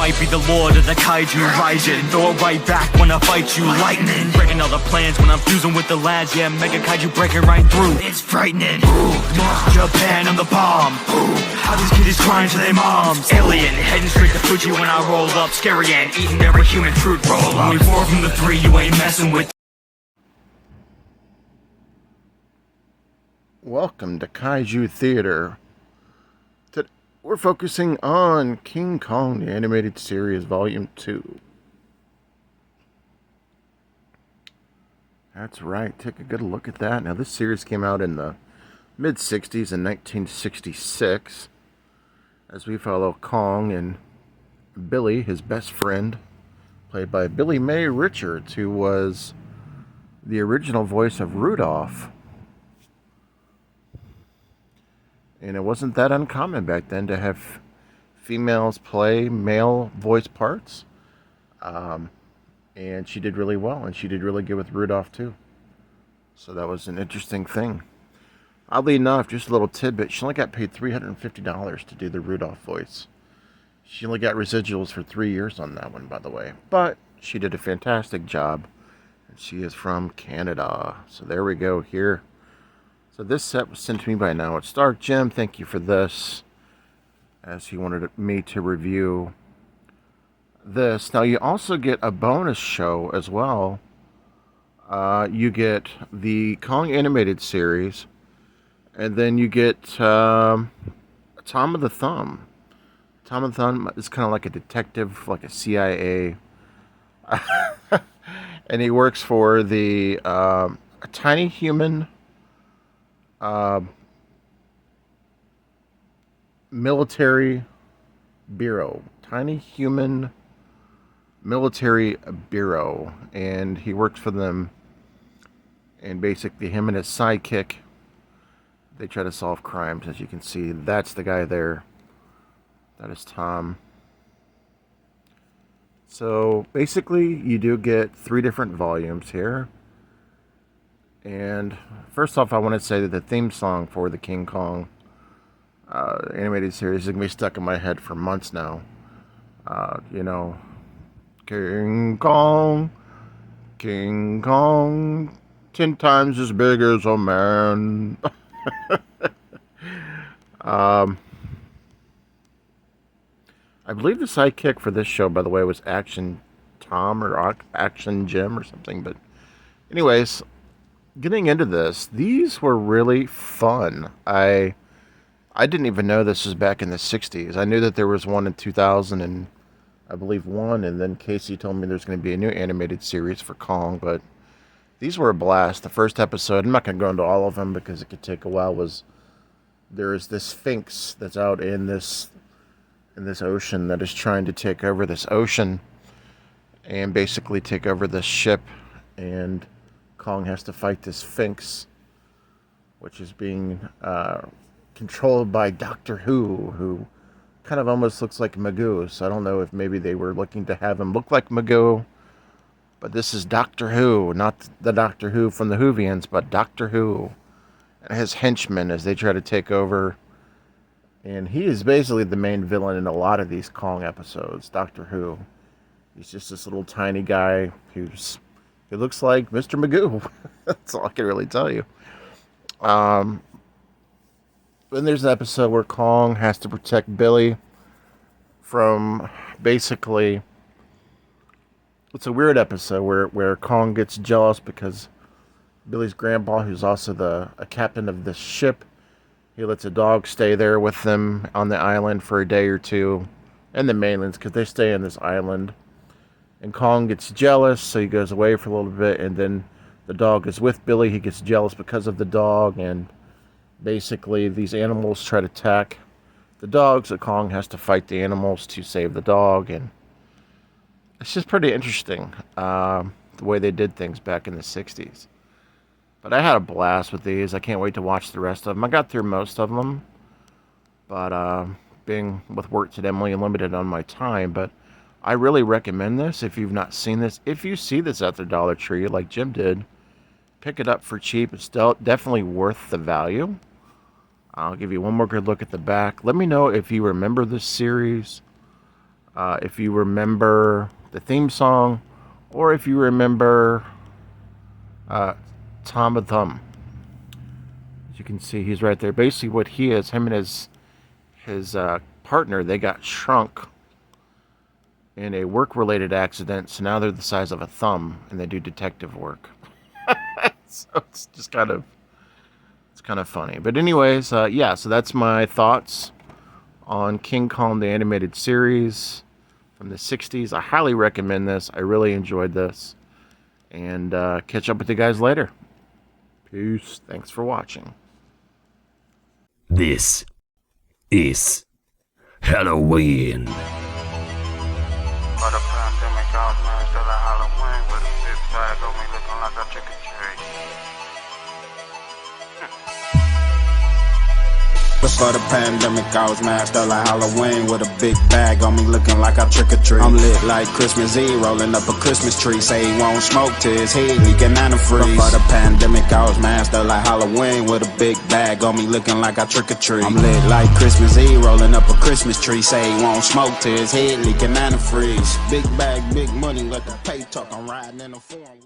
might be the lord of the kaiju rising. Throw it right back when I fight you, lightning. Breaking all the plans when I'm fusing with the lads. Yeah, mega kaiju breaking right through. It's frightening. North Japan, I'm the bomb. How these kiddies crying to their moms. Alien, heading straight to Fuji when I roll up. Scary and eating every human fruit roll up. Only 4 from the 3, you ain't messing with. Welcome to Kaiju Theater. Today we're focusing on King Kong, the Animated Series, Volume 2. That's right, take a good look at that. Now, this series came out in the mid-60s in 1966, as we follow Kong and Billy, his best friend, played by Billy May Richards, who was the original voice of Rudolph. And it wasn't that uncommon back then to have females play male voice parts. And she did really well, and she did really good with Rudolph too. So that was an interesting thing. Oddly enough, just a little tidbit, she only got paid $350 to do the Rudolph voice. She only got residuals for 3 years on that one, by the way. But she did a fantastic job, and she is from Canada. So there we go here. So this set was sent to me by Now It's Stark. Jim, thank you for this, as he wanted me to review this. Now, you also get a bonus show as well. You get the Kong animated series, and then you get Tom of the Thumb. Tom of the Thumb is kind of like a detective, like a CIA. And he works for the a tiny human military bureau. Tiny human military bureau. And he works for them. And basically him and his sidekick, they try to solve crimes. As you can see, that's the guy there. That is Tom. So basically you do get 3 different volumes here. And first off, I want to say that the theme song for the King Kong animated series is going to be stuck in my head for months now. You know, King Kong, 10 times as big as a man. I believe the sidekick for this show, by the way, was Action Tom or Action Jim or something. But anyways, getting into this, these were really fun. I didn't even know this was back in the 60s. I knew that there was one in 2000 and I believe one, and then Casey told me there's going to be a new animated series for Kong, but these were a blast. The first episode, I'm not going to go into all of them because it could take a while, was there is this Sphinx that's out in this ocean that is trying to take over this ocean and basically take over this ship, and Kong has to fight this Sphinx, which is being controlled by Doctor Who kind of almost looks like Magoo. So I don't know if maybe they were looking to have him look like Magoo, but this is Doctor Who, not the Doctor Who from the Whovians, but Doctor Who and his henchmen as they try to take over. And he is basically the main villain in a lot of these Kong episodes, Doctor Who. He's just this little tiny guy who looks like Mr. Magoo. That's all I can really tell you. Then there's an episode where Kong has to protect Billy from basically... It's a weird episode where Kong gets jealous because Billy's grandpa, who's also a captain of this ship, he lets a dog stay there with them on the island for a day or two, and the mainlands, because they stay on this island. And Kong gets jealous, so he goes away for a little bit, and then the dog is with Billy. He gets jealous because of the dog, and basically these animals try to attack the dog, so Kong has to fight the animals to save the dog, and it's just pretty interesting, the way they did things back in the 60s. But I had a blast with these. I can't wait to watch the rest of them. I got through most of them, but being with work today, I'm only limited on my time, but I really recommend this if you've not seen this. If you see this at the Dollar Tree, like Jim did, pick it up for cheap. It's definitely worth the value. I'll give you one more good look at the back. Let me know if you remember this series. If you remember the theme song, or if you remember Tom of Thumb. As you can see, he's right there. Basically what he is, him and his partner, they got shrunk in a work-related accident, so now they're the size of a thumb, and they do detective work. So it's just kind of funny. But anyways, yeah, so that's my thoughts on King Kong the animated series from the 60s. I highly recommend this. I really enjoyed this. And catch up with you guys later. Peace. Thanks for watching. This is Halloween. But the pandemic out, man, still a Halloween with a big bag on me looking like a trick-or-treat. Before the pandemic, I was masked up like Halloween with a big bag on me looking like I trick-or-treat. I'm lit like Christmas Eve, rolling up a Christmas tree. Say he won't smoke till his head leaking antifreeze. Before the pandemic, I was masked up like Halloween with a big bag on me looking like I trick-or-treat. I'm lit like Christmas Eve, rolling up a Christmas tree. Say he won't smoke till his head leaking antifreeze. Big bag, big money, let the pay talk. I'm riding in a foreign.